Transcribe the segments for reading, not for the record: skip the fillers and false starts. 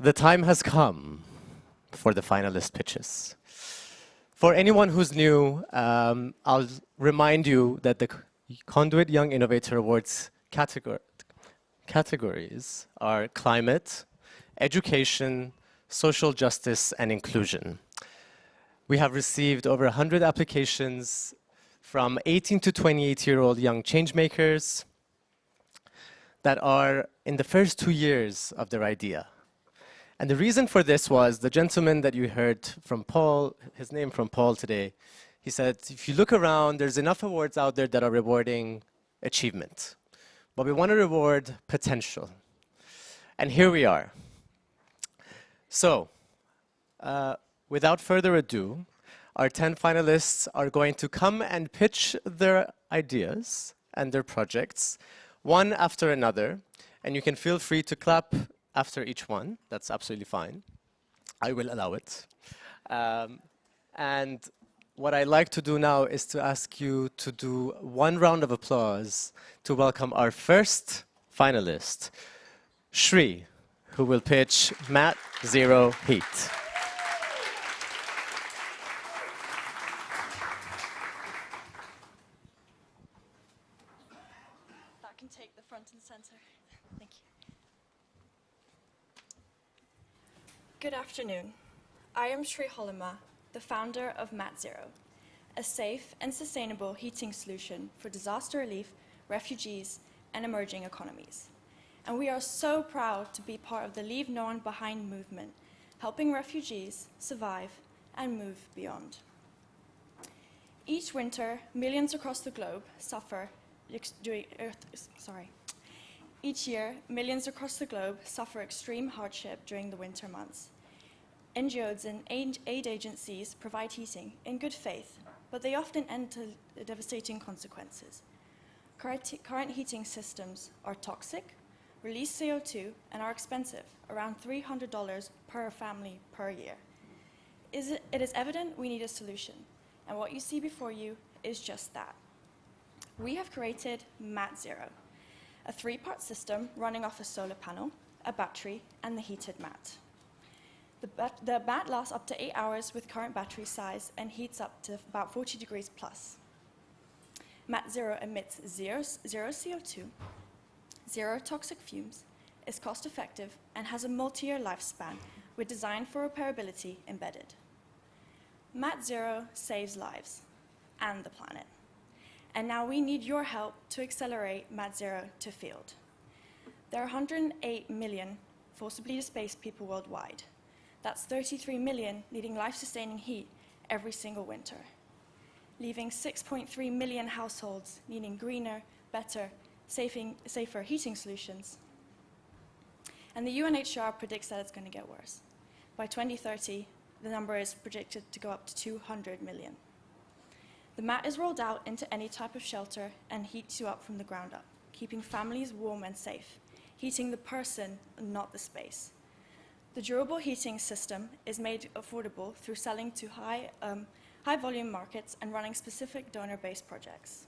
The time has come for the finalist pitches. For anyone who's new, I'll remind you that the Conduit Young Innovator Awards categories are climate, education, social justice, and inclusion. We have received over 100 applications from 18 to 28-year-old young changemakers that are in the first 2 years of their idea. And the reason for this was the gentleman that you heard from Paul, his name from Paul today, he said, if you look around, there's enough awards out there that are rewarding achievement, but we want to reward potential. And here we are. So, without further ado, our 10 finalists are going to come and pitch their ideas and their projects, one after another, and you can feel free to clap after each one. That's absolutely fine. I will allow it. And what I'd like to do now is to ask you to do one round of applause to welcome our first finalist, Shri, who will pitch Mat Zero Heat. That can take the front and center. Thank you. Good afternoon. I am Shri Hollema, the founder of Mat Zero, a safe and sustainable heating solution for disaster relief, refugees, and emerging economies. And we are so proud to be part of the Leave No One Behind movement, helping refugees survive and move beyond. Each winter, millions across the globe suffer Each year, millions across the globe suffer extreme hardship during the winter months. NGOs and aid agencies provide heating in good faith, but they often end to devastating consequences. Current heating systems are toxic, release CO2, and are expensive, around $300 per family per year. It is evident we need a solution, and what you see before you is just that. We have created Mat Zero, a 3-part system running off a solar panel, a battery, and the heated mat. The mat lasts up to 8 hours with current battery size and heats up to about 40 degrees plus. Mat Zero emits zero CO2, zero toxic fumes, is cost-effective, and has a multi-year lifespan with design for repairability embedded. Mat Zero saves lives and the planet. And now we need your help to accelerate Mat Zero to field. There are 108 million forcibly displaced people worldwide. That's 33 million needing life-sustaining heat every single winter, leaving 6.3 million households needing greener, better, safer heating solutions. And the UNHCR predicts that it's going to get worse. By 2030, the number is projected to go up to 200 million. The mat is rolled out into any type of shelter and heats you up from the ground up, keeping families warm and safe, heating the person, not the space. The durable heating system is made affordable through selling to high-volume markets and running specific donor-based projects.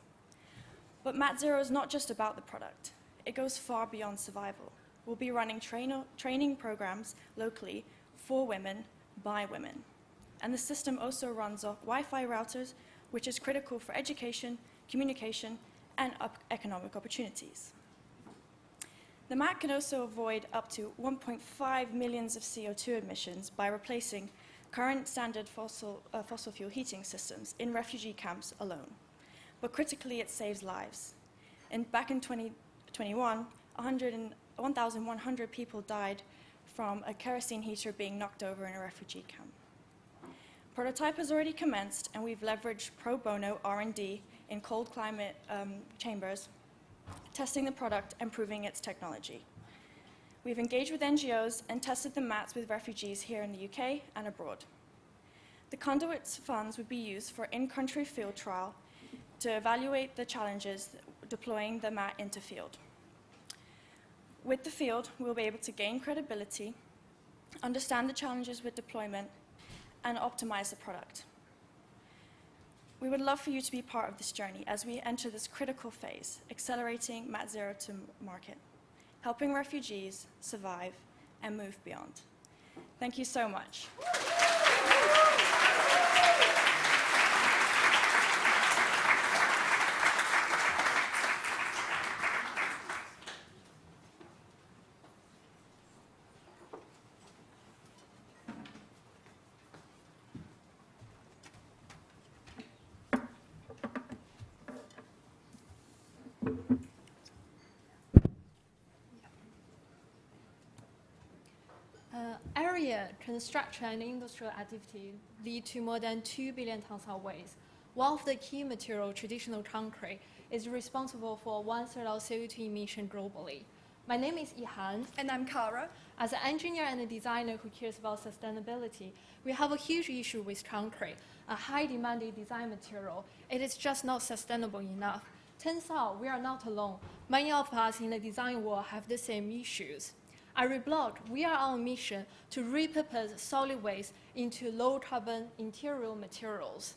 But Mat Zero is not just about the product. It goes far beyond survival. We'll be running training programs locally for women, by women. And the system also runs off Wi-Fi routers, which is critical for education, communication, and economic opportunities. The mat can also avoid up to 1.5 million of CO2 emissions by replacing current standard fossil fuel heating systems in refugee camps alone. But critically, it saves lives. Back in 2021, 1,100 people died from a kerosene heater being knocked over in a refugee camp. Prototype has already commenced, and we've leveraged pro bono R&D in cold climate chambers, testing the product and proving its technology. We've engaged with NGOs and tested the mats with refugees here in the UK and abroad. The conduit's funds would be used for in-country field trial to evaluate the challenges deploying the mat into field. With the field, we'll be able to gain credibility, understand the challenges with deployment, and optimize the product. We would love for you to be part of this journey as we enter this critical phase, accelerating Mat Zero to market, helping refugees survive and move beyond. Thank you so much. Area, construction, and industrial activity lead to more than 2 billion tons of waste. One of the key materials, traditional concrete, is responsible for 1/3 of CO2 emission globally. My name is Yihan. And I'm Kara. As an engineer and a designer who cares about sustainability, we have a huge issue with concrete, a high demanded design material. It is just not sustainable enough. Turns out we are not alone. Many of us in the design world have the same issues. At Reblock, we are on a mission to repurpose solid waste into low-carbon interior materials.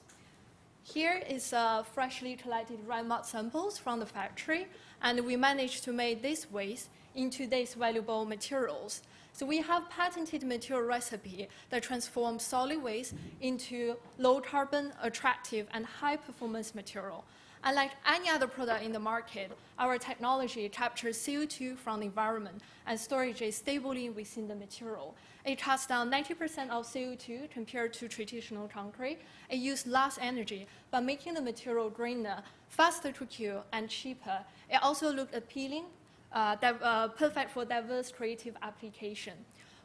Here is freshly collected red mud samples from the factory, and we managed to make this waste into these valuable materials. So we have patented material recipe that transforms solid waste into low-carbon, attractive, and high-performance material. Unlike any other product in the market, our technology captures CO2 from the environment and stores it stably within the material. It cuts down 90% of CO2 compared to traditional concrete. It uses less energy, but making the material greener, faster to cure, and cheaper. It also looks appealing, perfect for diverse creative application.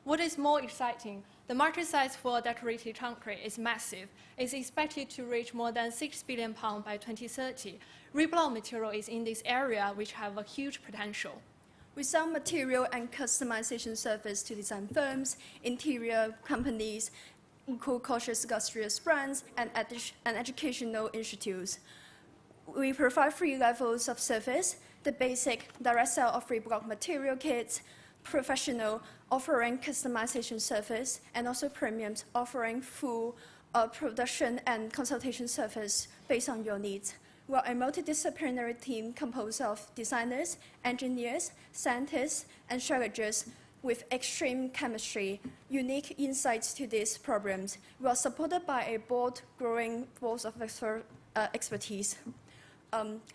What is more exciting, the market size for decorated concrete is massive. It's expected to reach more than 6 billion pounds by 2030. Reblock material is in this area, which have a huge potential. We sell material and customization service to design firms, interior companies, eco-cautious industrial brands, and educational institutes. We provide 3 levels of service: the basic, direct sale of Reblock material kits; professional, offering customization service; and also premiums, offering full production and consultation service based on your needs. We are a multidisciplinary team composed of designers, engineers, scientists, and strategists with extreme chemistry, unique insights to these problems. We are supported by a growing force of expertise.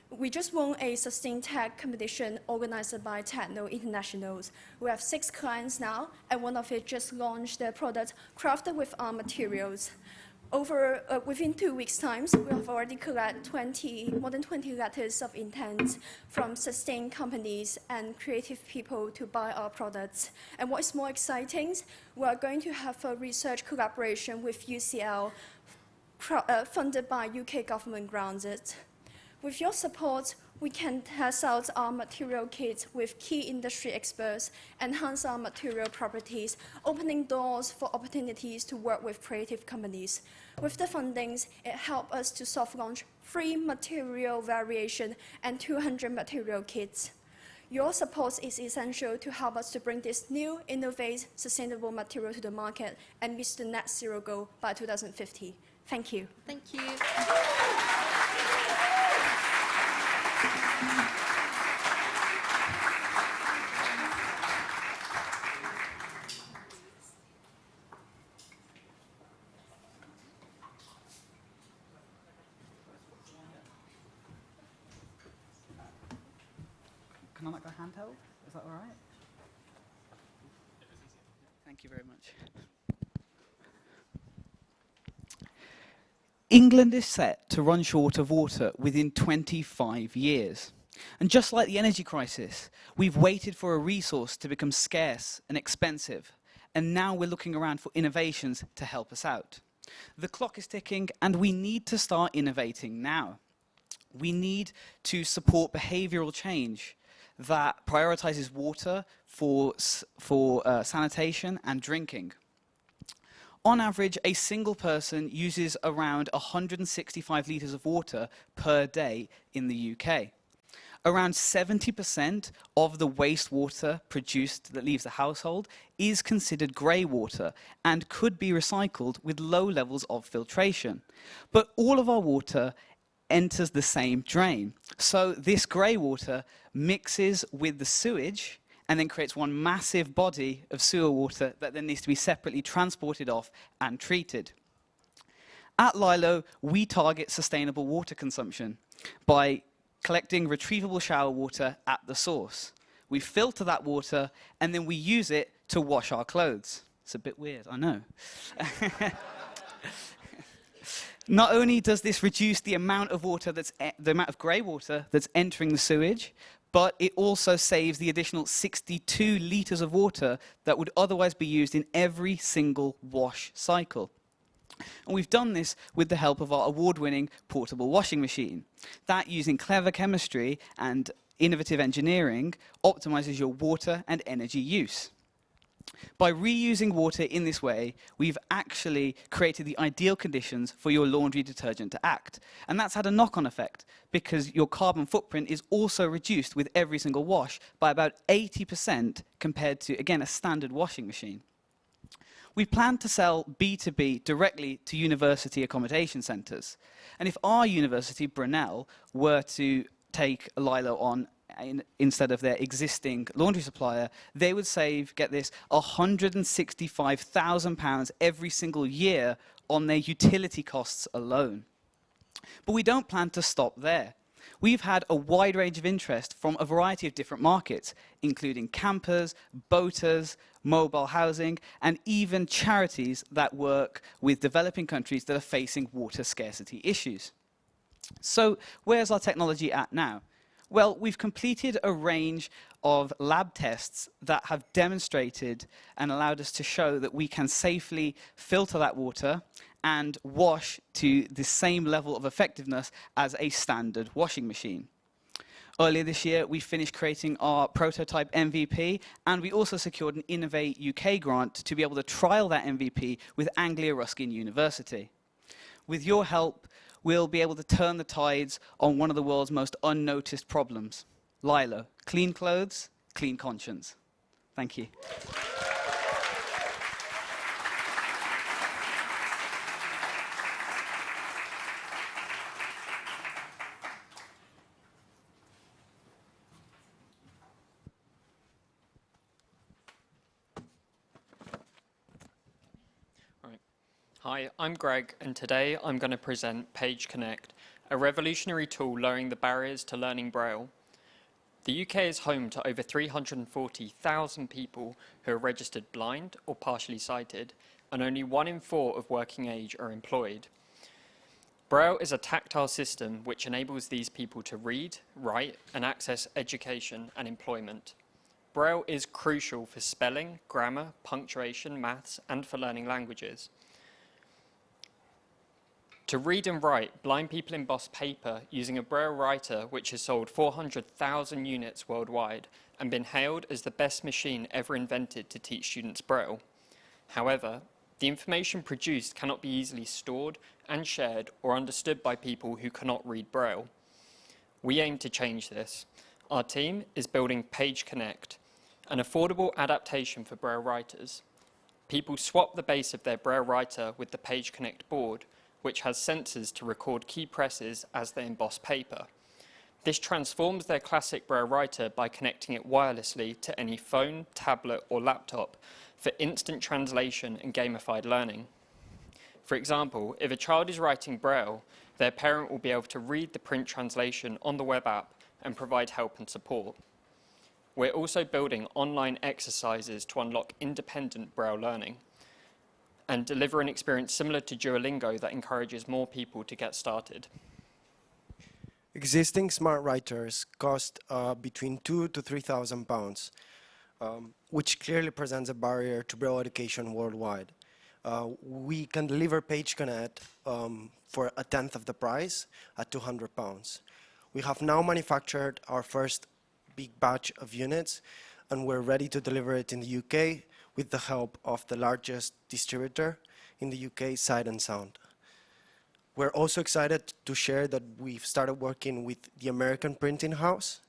We just won a Sustain Tech competition organized by Techno Internationals. We have 6 clients now, and one of it just launched their product crafted with our materials. Within 2 weeks' time, we have already collected more than 20 letters of intent from sustained companies and creative people to buy our products. And what is more exciting, we are going to have a research collaboration with UCL, funded by UK government grants. With your support, we can test out our material kits with key industry experts, enhance our material properties, opening doors for opportunities to work with creative companies. With the fundings, it helps us to soft launch 3 material variation and 200 material kits. Your support is essential to help us to bring this new, innovative, sustainable material to the market and meet the net zero goal by 2050. Thank you. Thank you. Can I not go handheld? Is that all right? Thank you very much. England is set to run short of water within 25 years. And just like the energy crisis, we've waited for a resource to become scarce and expensive. And now we're looking around for innovations to help us out. The clock is ticking, and we need to start innovating now. We need to support behavioral change that prioritizes water for sanitation and drinking. On average, a single person uses around 165 litres of water per day in the UK. Around 70% of the wastewater produced that leaves the household is considered grey water and could be recycled with low levels of filtration. But all of our water enters the same drain. So this grey water mixes with the sewage and then creates one massive body of sewer water that then needs to be separately transported off and treated. At Lylo, we target sustainable water consumption by collecting retrievable shower water at the source. We filter that water, and then we use it to wash our clothes. It's a bit weird, I know. Not only does this reduce the amount of water the amount of grey water that's entering the sewage, but it also saves the additional 62 litres of water that would otherwise be used in every single wash cycle. And we've done this with the help of our award-winning portable washing machine. That, using clever chemistry and innovative engineering, optimizes your water and energy use. By reusing water in this way, we've actually created the ideal conditions for your laundry detergent to act. And that's had a knock-on effect, because your carbon footprint is also reduced with every single wash by about 80% compared to, again, a standard washing machine. We plan to sell B2B directly to university accommodation centres. And if our university, Brunel, were to take Lylo on instead of their existing laundry supplier, they would save, get this, £165,000 every single year on their utility costs alone. But we don't plan to stop there. We've had a wide range of interest from a variety of different markets, including campers, boaters, mobile housing, and even charities that work with developing countries that are facing water scarcity issues. So where's our technology at now? Well, we've completed a range of lab tests that have demonstrated and allowed us to show that we can safely filter that water and wash to the same level of effectiveness as a standard washing machine. Earlier this year, we finished creating our prototype MVP, and we also secured an Innovate UK grant to be able to trial that MVP with Anglia Ruskin University. With your help, we'll be able to turn the tides on one of the world's most unnoticed problems. Lylo, clean clothes, clean conscience. Thank you. Hi, I'm Greg, and today I'm going to present Page Connect, a revolutionary tool lowering the barriers to learning Braille. The UK is home to over 340,000 people who are registered blind or partially sighted, and only 1 in 4 of working age are employed. Braille is a tactile system which enables these people to read, write, and access education and employment. Braille is crucial for spelling, grammar, punctuation, maths, and for learning languages. To read and write, blind people emboss paper using a Braille writer which has sold 400,000 units worldwide and been hailed as the best machine ever invented to teach students Braille. However, the information produced cannot be easily stored and shared or understood by people who cannot read Braille. We aim to change this. Our team is building Page Connect, an affordable adaptation for Braille writers. People swap the base of their Braille writer with the Page Connect board, which has sensors to record key presses as they emboss paper. This transforms their classic Braille writer by connecting it wirelessly to any phone, tablet, or laptop for instant translation and gamified learning. For example, if a child is writing Braille, their parent will be able to read the print translation on the web app and provide help and support. We're also building online exercises to unlock independent Braille learning and deliver an experience similar to Duolingo that encourages more people to get started. Existing smart writers cost between £2,000 to £3,000, which clearly presents a barrier to Braille education worldwide. We can deliver Page Connect for a tenth of the price at £200. We have now manufactured our first big batch of units, and we're ready to deliver it in the UK with the help of the largest distributor in the UK, Sight and Sound. We're also excited to share that we've started working with the American printing house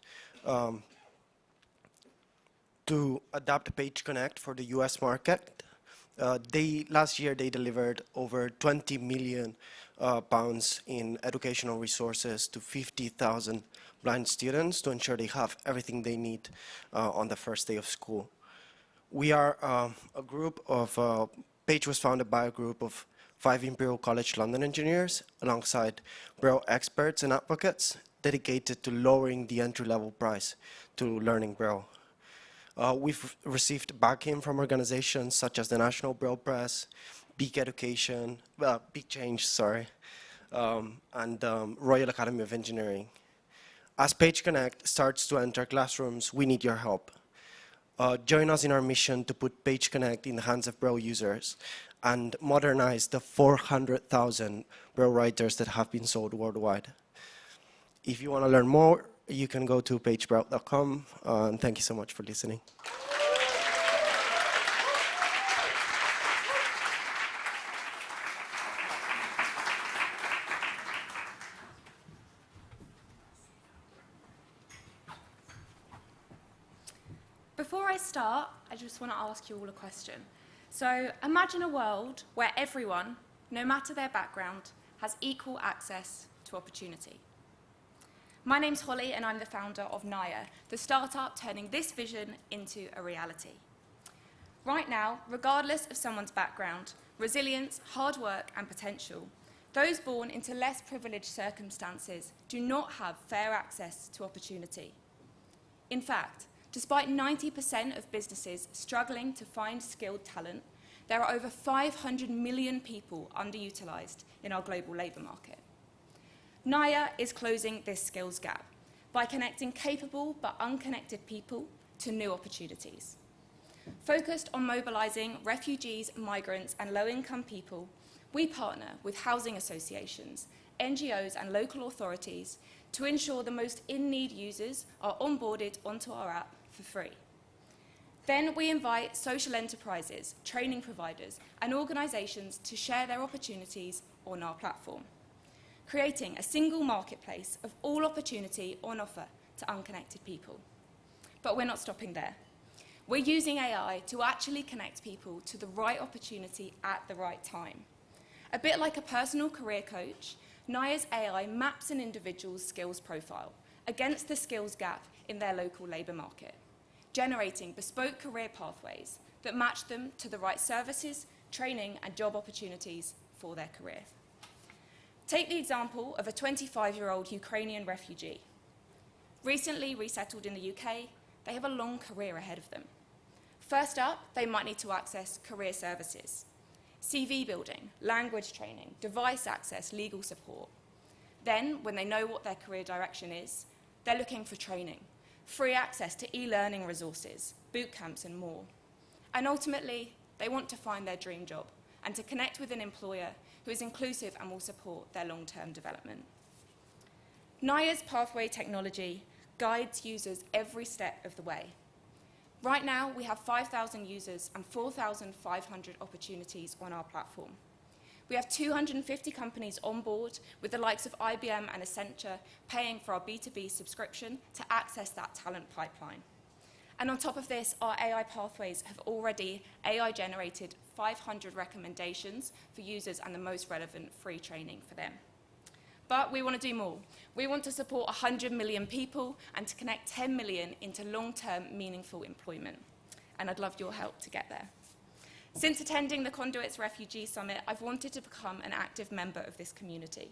to adapt Page Connect for the US market. Last year they delivered over 20 million pounds in educational resources to 50,000 blind students to ensure they have everything they need on the first day of school. We are a group of, Page was founded by a group of 5 Imperial College London engineers alongside Braille experts and advocates dedicated to lowering the entry-level price to learning Braille. We've received backing from organizations such as the National Braille Press, Big Change, and Royal Academy of Engineering. As Page Connect starts to enter classrooms, we need your help. Join us in our mission to put Page Connect in the hands of Braille users and modernize the 400,000 Braille writers that have been sold worldwide. If you want to learn more, you can go to pagebraille.com, and thank you so much for listening. Before I start, I just want to ask you all a question. So imagine a world where everyone, no matter their background, has equal access to opportunity. My name's Holly, and I'm the founder of Naya, the startup turning this vision into a reality. Right now, regardless of someone's background, resilience, hard work, and potential, those born into less privileged circumstances do not have fair access to opportunity. In fact, despite 90% of businesses struggling to find skilled talent, there are over 500 million people underutilised in our global labour market. Naya is closing this skills gap by connecting capable but unconnected people to new opportunities. Focused on mobilising refugees, migrants and low-income people, we partner with housing associations, NGOs and local authorities to ensure the most in-need users are onboarded onto our app for free. Then we invite social enterprises, training providers and organisations to share their opportunities on our platform, creating a single marketplace of all opportunity on offer to unconnected people. But we're not stopping there. We're using AI to actually connect people to the right opportunity at the right time. A bit like a personal career coach, Naya's AI maps an individual's skills profile against the skills gap in their local labour market, generating bespoke career pathways that match them to the right services, training and job opportunities for their career. Take the example of a 25-year-old Ukrainian refugee. Recently resettled in the UK, they have a long career ahead of them. First up, they might need to access career services, CV building, language training, device access, legal support. Then, when they know what their career direction is, they're looking for training, free access to e-learning resources, boot camps and more. And ultimately, they want to find their dream job and to connect with an employer who is inclusive and will support their long-term development. Naya's pathway technology guides users every step of the way. Right now, we have 5,000 users and 4,500 opportunities on our platform. We have 250 companies on board, with the likes of IBM and Accenture paying for our B2B subscription to access that talent pipeline. And on top of this, our AI pathways have already AI-generated 500 recommendations for users and the most relevant free training for them. But we want to do more. We want to support 100 million people and to connect 10 million into long-term, meaningful employment. And I'd love your help to get there. Since attending the Conduits Refugee Summit, I've wanted to become an active member of this community,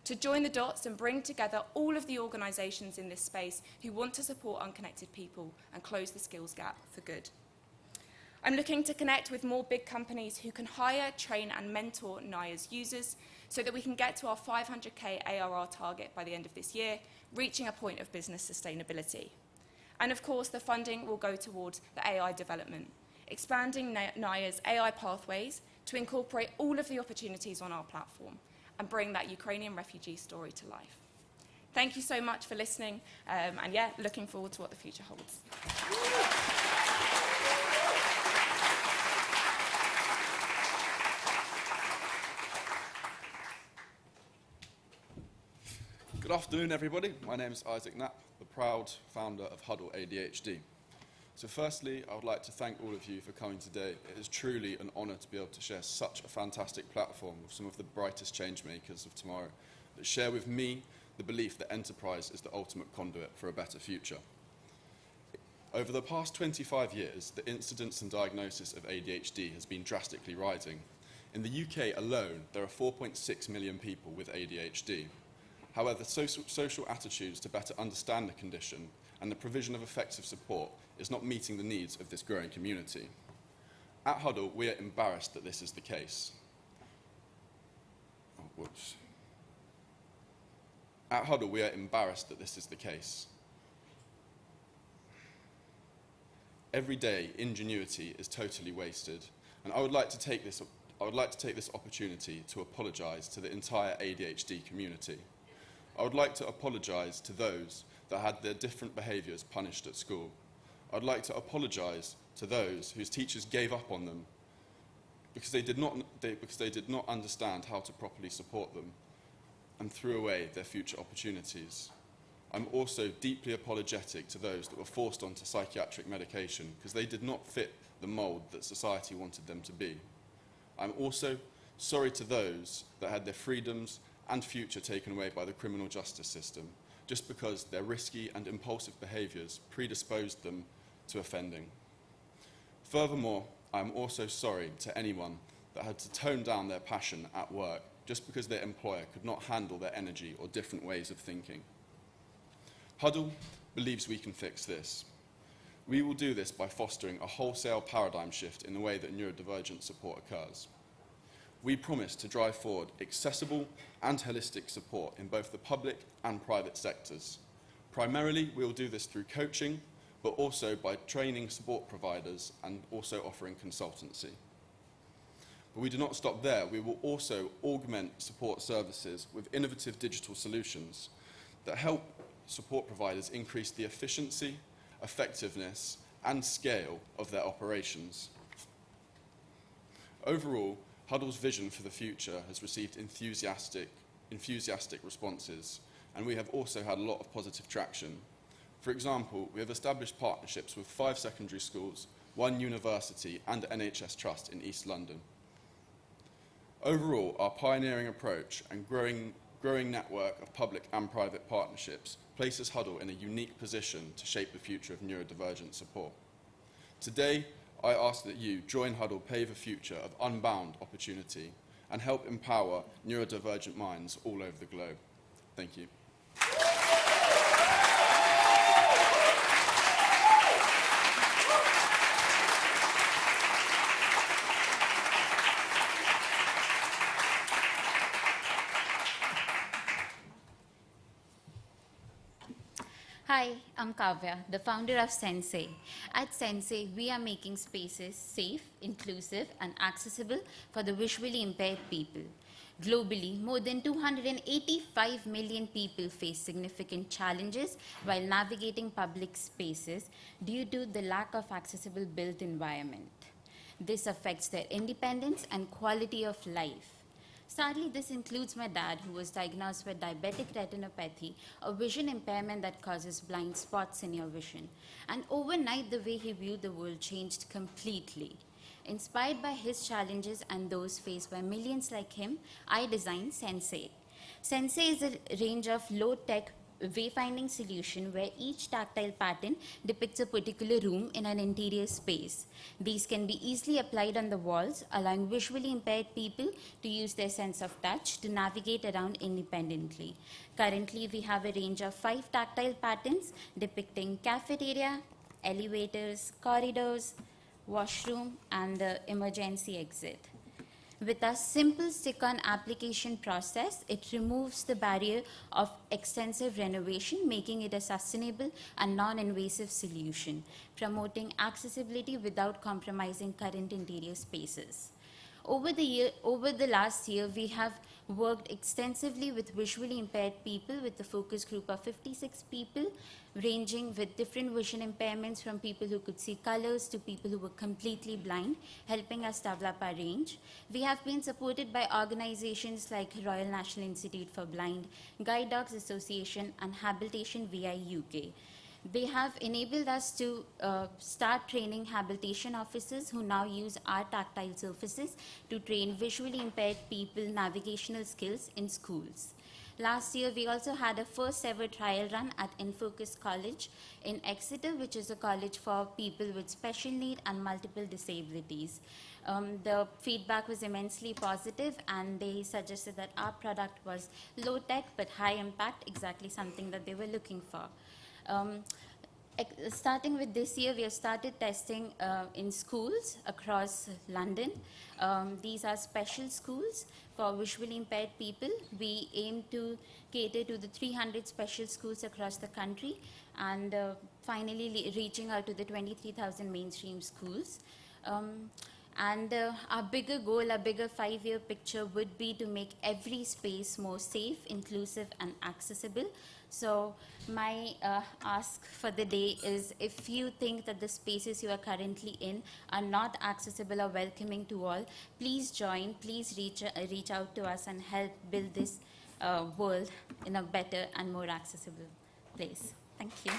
to join the dots and bring together all of the organisations in this space who want to support unconnected people and close the skills gap for good. I'm looking to connect with more big companies who can hire, train and mentor Naya's users so that we can get to our 500k ARR target by the end of this year, reaching a point of business sustainability. And of course, the funding will go towards the AI development, expanding Naya's AI pathways to incorporate all of the opportunities on our platform and bring that Ukrainian refugee story to life. Thank you so much for listening, and yeah, looking forward to what the future holds. Good afternoon, everybody. My name is Isaac Knapp, the proud founder of Huddle ADHD. So firstly, I would like to thank all of you for coming today. It is truly an honour to be able to share such a fantastic platform with some of the brightest change makers of tomorrow that share with me the belief that enterprise is the ultimate conduit for a better future. Over the past 25 years, the incidence and diagnosis of ADHD has been drastically rising. In the UK alone, there are 4.6 million people with ADHD. However, social attitudes to better understand the condition and the provision of effective support is not meeting the needs of this growing community. At Huddle, we are embarrassed that this is the case. At Huddle, we are embarrassed that this is the case. Every day, ingenuity is totally wasted, and I would like to take this opportunity to apologise to the entire ADHD community. I would like to apologise to those that had their different behaviours punished at school. I'd like to apologise to those whose teachers gave up on them because they did not understand how to properly support them and threw away their future opportunities. I'm also deeply apologetic to those that were forced onto psychiatric medication because they did not fit the mould that society wanted them to be. I'm also sorry to those that had their freedoms and future taken away by the criminal justice system just because their risky and impulsive behaviours predisposed them to offending. Furthermore, I'm also sorry to anyone that had to tone down their passion at work just because their employer could not handle their energy or different ways of thinking. Huddle believes we can fix this. We will do this by fostering a wholesale paradigm shift in the way that neurodivergent support occurs. We promise to drive forward accessible and holistic support in both the public and private sectors. Primarily, we will do this through coaching, but also by training support providers and also offering consultancy. But we do not stop there. We will also augment support services with innovative digital solutions that help support providers increase the efficiency, effectiveness, and scale of their operations. Overall, Huddle's vision for the future has received enthusiastic responses, and we have also had a lot of positive traction. For example, we have established partnerships with 5 secondary schools, 1 university, and NHS Trust in East London. Overall, our pioneering approach and growing network of public and private partnerships places Huddle in a unique position to shape the future of neurodivergent support. Today, I ask that you join Huddle pave a future of unbound opportunity and help empower neurodivergent minds all over the globe. Thank you. Hi, I'm Kavya, the founder of Sensei. At Sensei, we are making spaces safe, inclusive, and accessible for the visually impaired people. Globally, more than 285 million people face significant challenges while navigating public spaces due to the lack of accessible built environment. This affects their independence and quality of life. Sadly, this includes my dad, who was diagnosed with diabetic retinopathy, a vision impairment that causes blind spots in your vision. And overnight, the way he viewed the world changed completely. Inspired by his challenges and those faced by millions like him, I designed Sensei. Sensei is a range of low-tech wayfinding solution where each tactile pattern depicts a particular room in an interior space. These can be easily applied on the walls, allowing visually impaired people to use their sense of touch to navigate around independently. Currently, we have a range of 5 tactile patterns depicting cafeteria, elevators, corridors, washroom, and the emergency exit. With a simple stick-on application process, it removes the barrier of extensive renovation, making it a sustainable and non-invasive solution, promoting accessibility without compromising current interior spaces. Over the last year, we have worked extensively with visually impaired people with a focus group of 56 people, ranging with different vision impairments from people who could see colors to people who were completely blind, helping us develop our range. We have been supported by organizations like Royal National Institute for Blind, Guide Dogs Association, and Habilitation VI UK. They have enabled us to start training habilitation officers who now use our tactile surfaces to train visually impaired people navigational skills in schools. Last year, we also had a first ever trial run at Infocus College in Exeter, which is a college for people with special need and multiple disabilities. The feedback was immensely positive, and they suggested that our product was low tech but high impact, exactly something that they were looking for. Starting with this year, we have started testing in schools across London. These are special schools for visually impaired people. We aim to cater to the 300 special schools across the country, and finally reaching out to the 23,000 mainstream schools. Our bigger goal, our bigger 5-year picture would be to make every space more safe, inclusive, and accessible. So my ask for the day is, if you think that the spaces you are currently in are not accessible or welcoming to all, please join, please reach out to us and help build this world in a better and more accessible place. Thank you.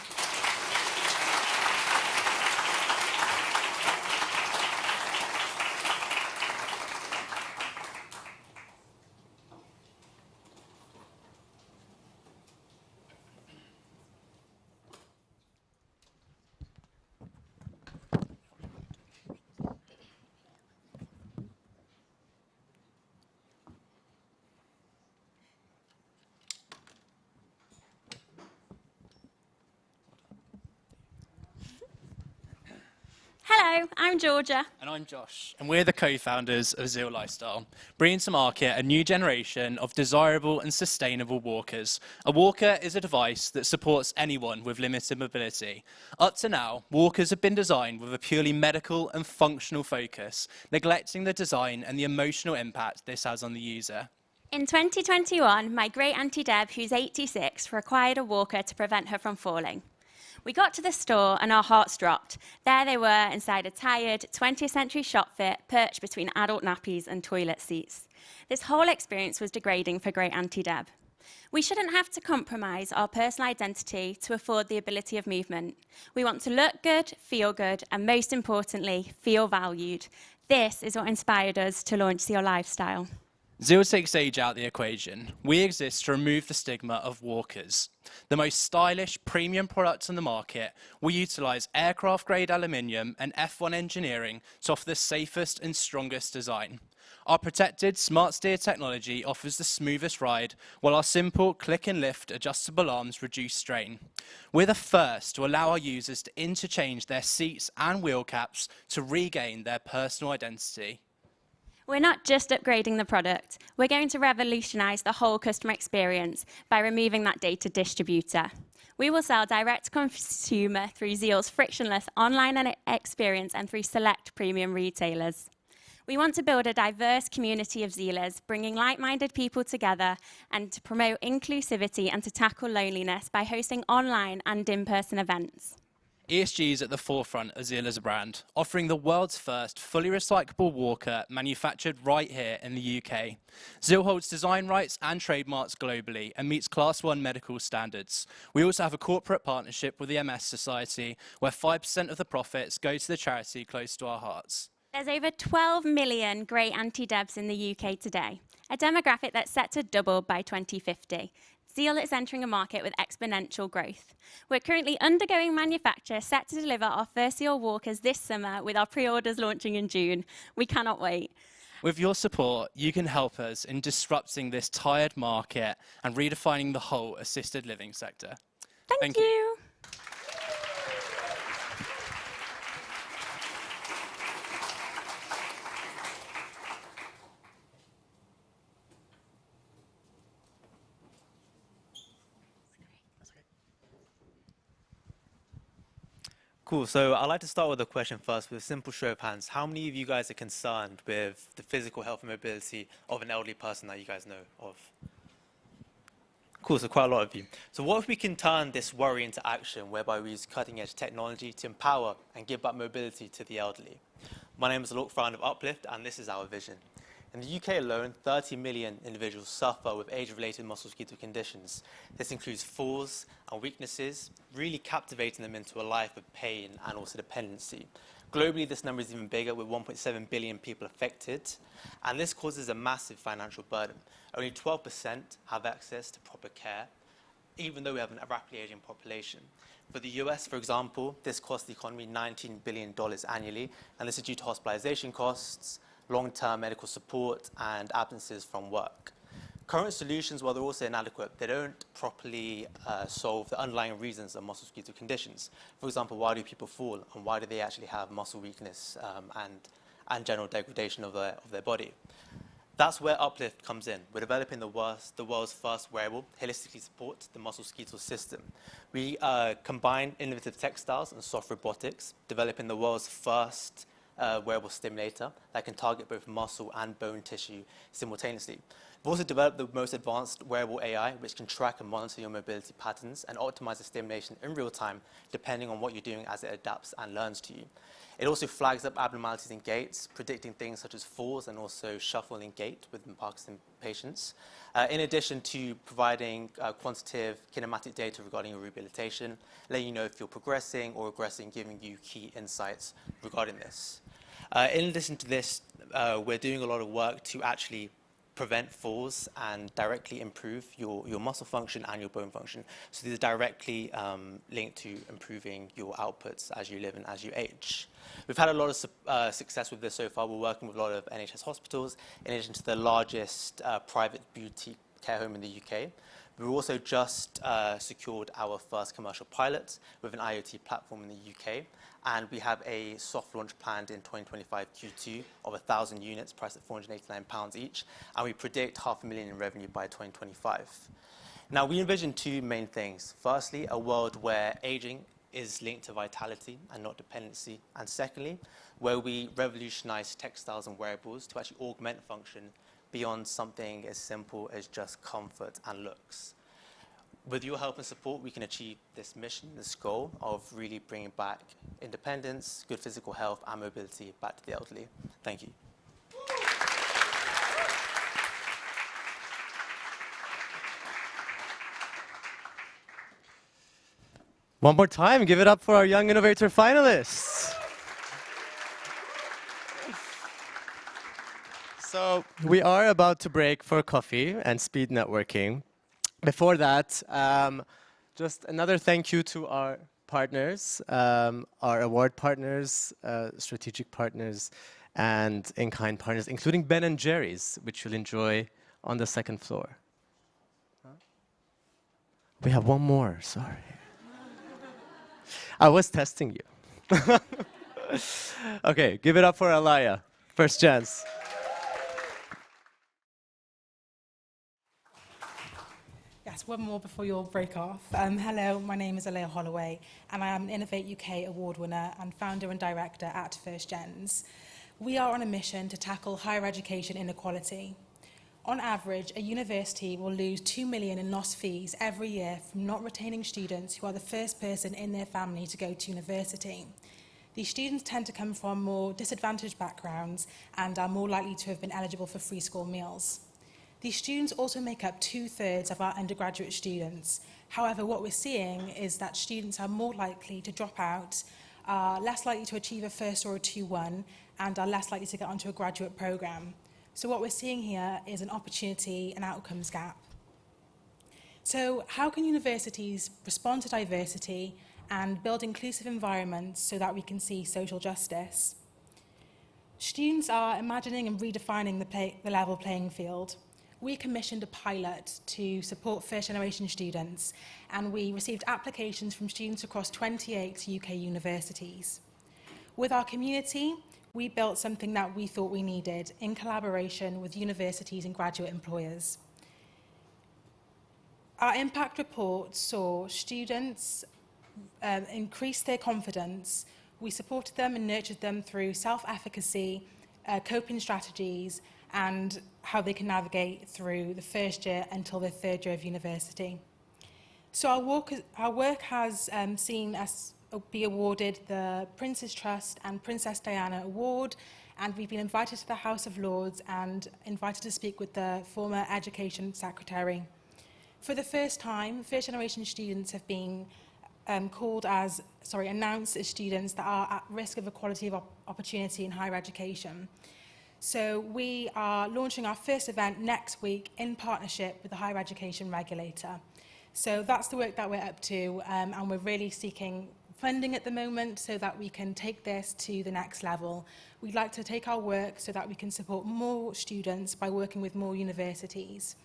Hello, I'm Georgia. And I'm Josh. And we're the co-founders of Zeal Lifestyle, bringing to market a new generation of desirable and sustainable walkers. A walker is a device that supports anyone with limited mobility. Up to now, walkers have been designed with a purely medical and functional focus, neglecting the design and the emotional impact this has on the user. In 2021, my great auntie Deb, who's 86, required a walker to prevent her from falling. We got to the store and our hearts dropped. There they were inside a tired 20th century shop fit, perched between adult nappies and toilet seats. This whole experience was degrading for great auntie Deb. We shouldn't have to compromise our personal identity to afford the ability of movement. We want to look good, feel good, and most importantly, feel valued. This is what inspired us to launch Zeal Lifestyle. Zeal takes age out the equation. We exist to remove the stigma of walkers. The most stylish, premium products on the market, we utilise aircraft-grade aluminium and F1 engineering to offer the safest and strongest design. Our protected smart steer technology offers the smoothest ride, while our simple click and lift adjustable arms reduce strain. We're the first to allow our users to interchange their seats and wheel caps to regain their personal identity. We're not just upgrading the product, we're going to revolutionise the whole customer experience by removing that data distributor. We will sell direct to consumer through Zeal's frictionless online experience and through select premium retailers. We want to build a diverse community of Zealers, bringing like-minded people together and to promote inclusivity and to tackle loneliness by hosting online and in-person events. ESG is at the forefront of Zeal as a brand, offering the world's first fully recyclable walker manufactured right here in the UK. Zeal holds design rights and trademarks globally and meets Class 1 medical standards. We also have a corporate partnership with the MS Society, where 5% of the profits go to the charity close to our hearts. There's over 12 million great auntie Debs in the UK today, a demographic that's set to double by 2050. Zeal is entering a market with exponential growth. We're currently undergoing manufacture, set to deliver our first Zeal walkers this summer, with our pre-orders launching in June. We cannot wait. With your support, you can help us in disrupting this tired market and redefining the whole assisted living sector. Thank you. Cool, so I'd like to start with a question first, with a simple show of hands. How many of you guys are concerned with the physical health and mobility of an elderly person that you guys know of? Cool, so quite a lot of you. So what if we can turn this worry into action, whereby we use cutting-edge technology to empower and give back mobility to the elderly? My name is Alok, founder of Uplift, and this is our vision. In the UK alone, 30 million individuals suffer with age-related musculoskeletal conditions. This includes falls and weaknesses, really captivating them into a life of pain and also dependency. Globally, this number is even bigger, with 1.7 billion people affected, and this causes a massive financial burden. Only 12% have access to proper care, even though we have a rapidly aging population. For the US, for example, this costs the economy $19 billion annually, and this is due to hospitalization costs, long-term medical support, and absences from work. Current solutions, while they're also inadequate, they don't properly solve the underlying reasons of musculoskeletal conditions. For example, why do people fall, and why do they actually have muscle weakness and general degradation of their body? That's where Uplift comes in. We're developing the world's first wearable, holistically supports the musculoskeletal system. We combine innovative textiles and soft robotics, developing the world's first wearable stimulator that can target both muscle and bone tissue simultaneously. We've also developed the most advanced wearable AI, which can track and monitor your mobility patterns and optimize the stimulation in real time, depending on what you're doing as it adapts and learns to you. It also flags up abnormalities in gaits, predicting things such as falls and also shuffle in gait within Parkinson patients, in addition to providing quantitative kinematic data regarding your rehabilitation, letting you know if you're progressing or regressing, giving you key insights regarding this. In addition to this, we're doing a lot of work to actually prevent falls and directly improve your muscle function and your bone function. So these are directly linked to improving your outputs as you live and as you age. We've had a lot of success with this so far. We're working with a lot of NHS hospitals, in addition to the largest private beauty care home in the UK. We've also just secured our first commercial pilot with an IoT platform in the UK, and we have a soft launch planned in 2025 Q2 of 1,000 units priced at £489 each, and we predict $500,000 in revenue by 2025. Now, we envision two main things. Firstly, a world where aging is linked to vitality and not dependency, and secondly, where we revolutionize textiles and wearables to actually augment function beyond something as simple as just comfort and looks. With your help and support, we can achieve this mission, this goal of really bringing back independence, good physical health, and mobility back to the elderly. Thank you. One more time, give it up for our Young Innovator finalists. So we are about to break for coffee and speed networking. Before that, just another thank you to our partners, our award partners, strategic partners, and in-kind partners, including Ben & Jerry's, which you'll enjoy on the second floor. We have one more, sorry. I was testing you. Okay, give it up for Alaya. First chance. Yes, one more before your break off. Hello, my name is Alaya Holloway, and I am an Innovate UK award winner and founder and director at First Gens. We are on a mission to tackle higher education inequality. On average, a university will lose $2 million in lost fees every year from not retaining students who are the first person in their family to go to university. These students tend to come from more disadvantaged backgrounds and are more likely to have been eligible for free school meals. These students also make up 2/3 of our undergraduate students. However, what we're seeing is that students are more likely to drop out, are less likely to achieve a first or a 2-1, and are less likely to get onto a graduate programme. So what we're seeing here is an opportunity and outcomes gap. So how can universities respond to diversity and build inclusive environments so that we can see social justice? Students are imagining and redefining the level playing field. We commissioned a pilot to support first-generation students, and we received applications from students across 28 UK universities. With our community, we built something that we thought we needed in collaboration with universities and graduate employers. Our impact report saw students increase their confidence. We supported them and nurtured them through self-efficacy, coping strategies, and how they can navigate through the first year until their third year of university. So our work has seen us be awarded the Prince's Trust and Princess Diana Award and we've been invited to the House of Lords and invited to speak with the former Education Secretary. For the first time, first generation students have been announced as students that are at risk of equality of opportunity in higher education. So we are launching our first event next week in partnership with the Higher Education Regulator. So that's the work that we're up to, and we're really seeking funding at the moment so that we can take this to the next level. We'd like to take our work so that we can support more students by working with more universities.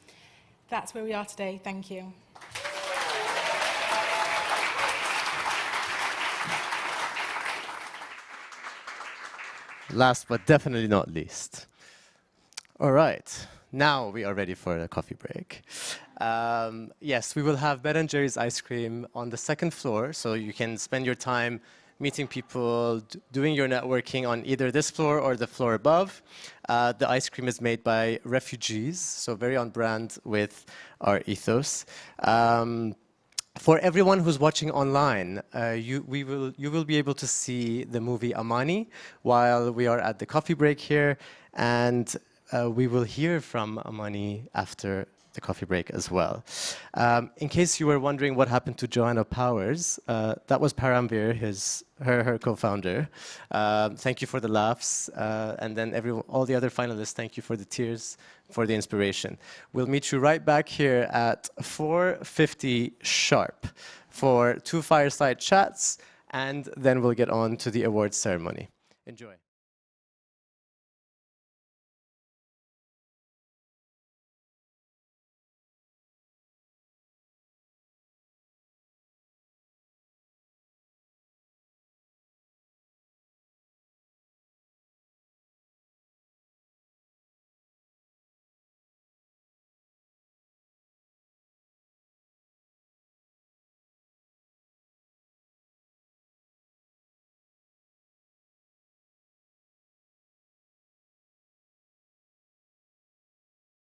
That's where we are today. Thank you. Last but definitely not least. All right, now we are ready for a coffee break. Yes, we will have Ben & Jerry's ice cream on the second floor, so you can spend your time meeting people, doing your networking on either this floor or the floor above. The ice cream is made by refugees, so very on brand with our ethos. For everyone who's watching online, you will be able to see the movie Amani while we are at the coffee break here, and we will hear from Amani after the coffee break as well. In case you were wondering what happened to Joanna Powers, that was Paramveer, her co-founder. Thank you for the laughs, and then all the other finalists, thank you for the tears, for the inspiration. We'll meet you right back here at 4:50 sharp for 2 fireside chats, and then we'll get on to the awards ceremony. Enjoy.